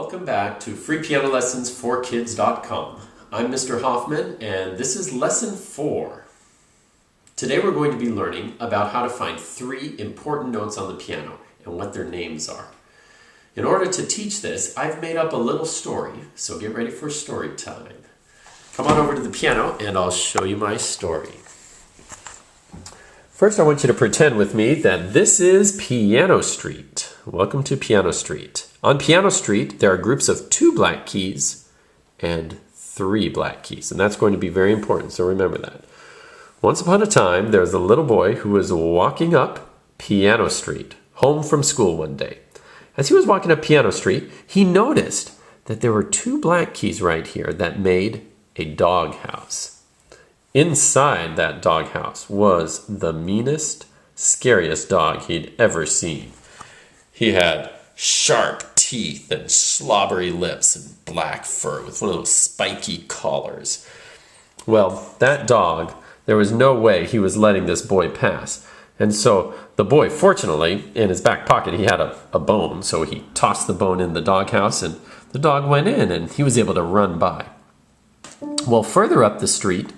Welcome back to freepianololessons4kids.com. I'm Mr. Hoffman and this is lesson 4. Today we're going to be learning about how to find 3 important notes on the piano and what their names are. In order to teach this, I've made up a little story, so get ready for story time. Come on over to the piano and I'll show you my story. First, I want you to pretend with me that this is Piano Street. Welcome to Piano Street. On Piano Street, there are groups of 2 black keys and 3 black keys, and that's going to be very important, so remember that. Once upon a time, there was a little boy who was walking up Piano Street, home from school one day. As he was walking up Piano Street, he noticed that there were 2 black keys right here that made a doghouse. Inside that doghouse was the meanest, scariest dog he'd ever seen. He had sharp teeth and slobbery lips and black fur with one of those spiky collars. Well, that dog, there was no way he was letting this boy pass. And so the boy, fortunately, in his back pocket, he had a bone. So he tossed the bone in the doghouse and the dog went in and he was able to run by. Well, further up the street,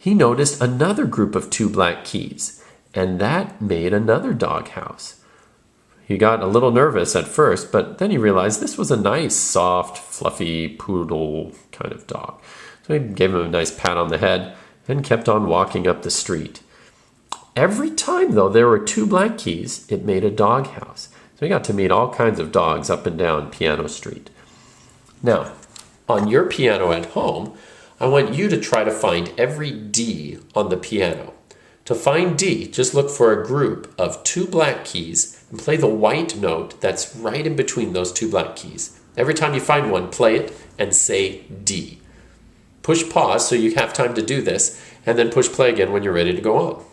he noticed another group of 2 black keys, and that made another doghouse. He got a little nervous at first, but then he realized this was a nice, soft, fluffy poodle kind of dog. So he gave him a nice pat on the head and kept on walking up the street. Every time, though, there were 2 black keys, it made a doghouse. So he got to meet all kinds of dogs up and down Piano Street. Now, on your piano at home, I want you to try to find every D on the piano. To find D, just look for a group of 2 black keys and play the white note that's right in between those 2 black keys. Every time you find one, play it and say D. Push pause so you have time to do this, and then push play again when you're ready to go on.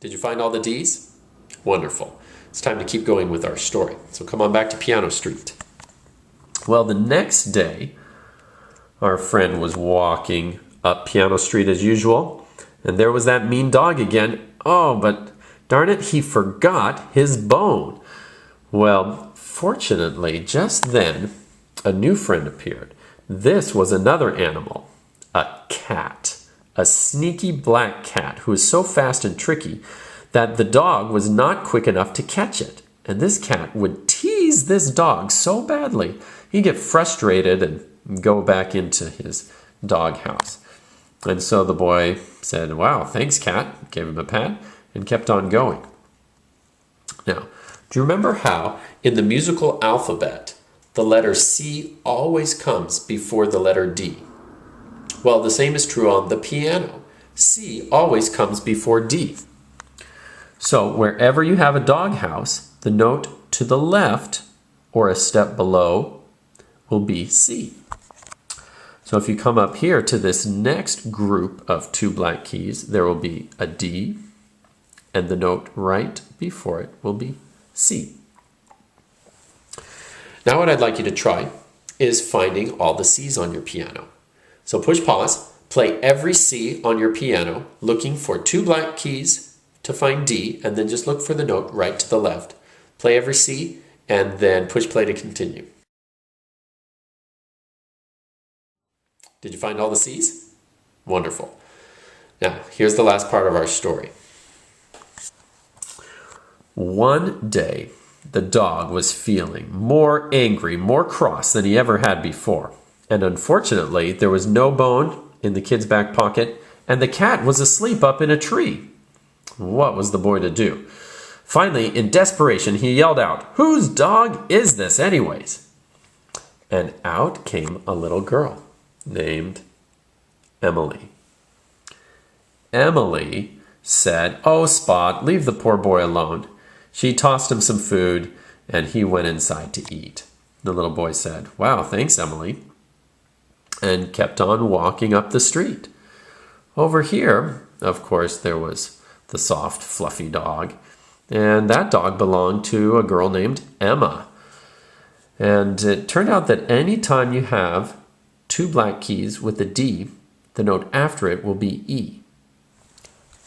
Did you find all the Ds? Wonderful. It's time to keep going with our story. So come on back to Piano Street. Well, the next day, our friend was walking up Piano Street as usual, and there was that mean dog again. Oh, but darn it, he forgot his bone. Well, fortunately, just then, a new friend appeared. This was another animal, a cat, a sneaky black cat who was so fast and tricky that the dog was not quick enough to catch it. And this cat would tease this dog so badly, he'd get frustrated and go back into his doghouse. And so the boy said, "Wow, thanks, cat," gave him a pat, and kept on going. Now, do you remember how in the musical alphabet, the letter C always comes before the letter D? Well, the same is true on the piano. C always comes before D. So wherever you have a doghouse, the note to the left or a step below will be C. So if you come up here to this next group of 2 black keys, there will be a D, and the note right before it will be C. Now what I'd like you to try is finding all the C's on your piano. So push pause, play every C on your piano, looking for 2 black keys to find D, and then just look for the note right to the left. Play every C, and then push play to continue. Did you find all the C's? Wonderful. Now, here's the last part of our story. One day, the dog was feeling more angry, more cross than he ever had before. And unfortunately, there was no bone in the kid's back pocket, and the cat was asleep up in a tree. What was the boy to do? Finally, in desperation, he yelled out, "Whose dog is this anyways?" And out came a little girl named Emily. Emily said, "Oh, Spot, leave the poor boy alone." She tossed him some food and he went inside to eat. The little boy said, "Wow, thanks, Emily," and kept on walking up the street. Over here, of course, there was the soft, fluffy dog. And that dog belonged to a girl named Emma. And it turned out that any time you have 2 black keys with a D, the note after it will be E.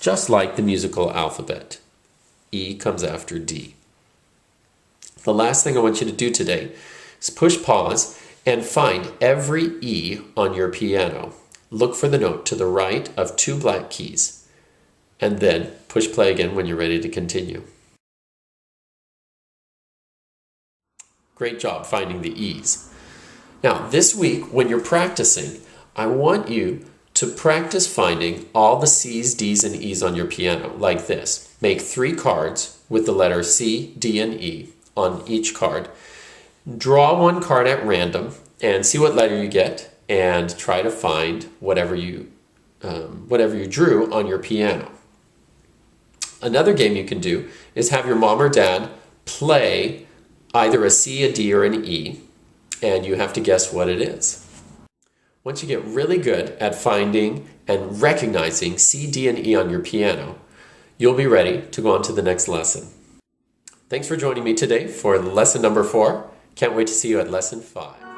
Just like the musical alphabet. E comes after D. The last thing I want you to do today is push pause and find every E on your piano. Look for the note to the right of 2 black keys, and then push play again when you're ready to continue. Great job finding the E's. Now, this week when you're practicing, I want you to practice finding all the C's, D's, and E's on your piano like this. Make 3 cards with the letter C, D, and E on each card. Draw 1 card at random and see what letter you get, and try to find whatever you drew on your piano. Another game you can do is have your mom or dad play either a C, a D, or an E, and you have to guess what it is. Once you get really good at finding and recognizing C, D, and E on your piano, you'll be ready to go on to the next lesson. Thanks for joining me today for lesson number 4. Can't wait to see you at lesson 5.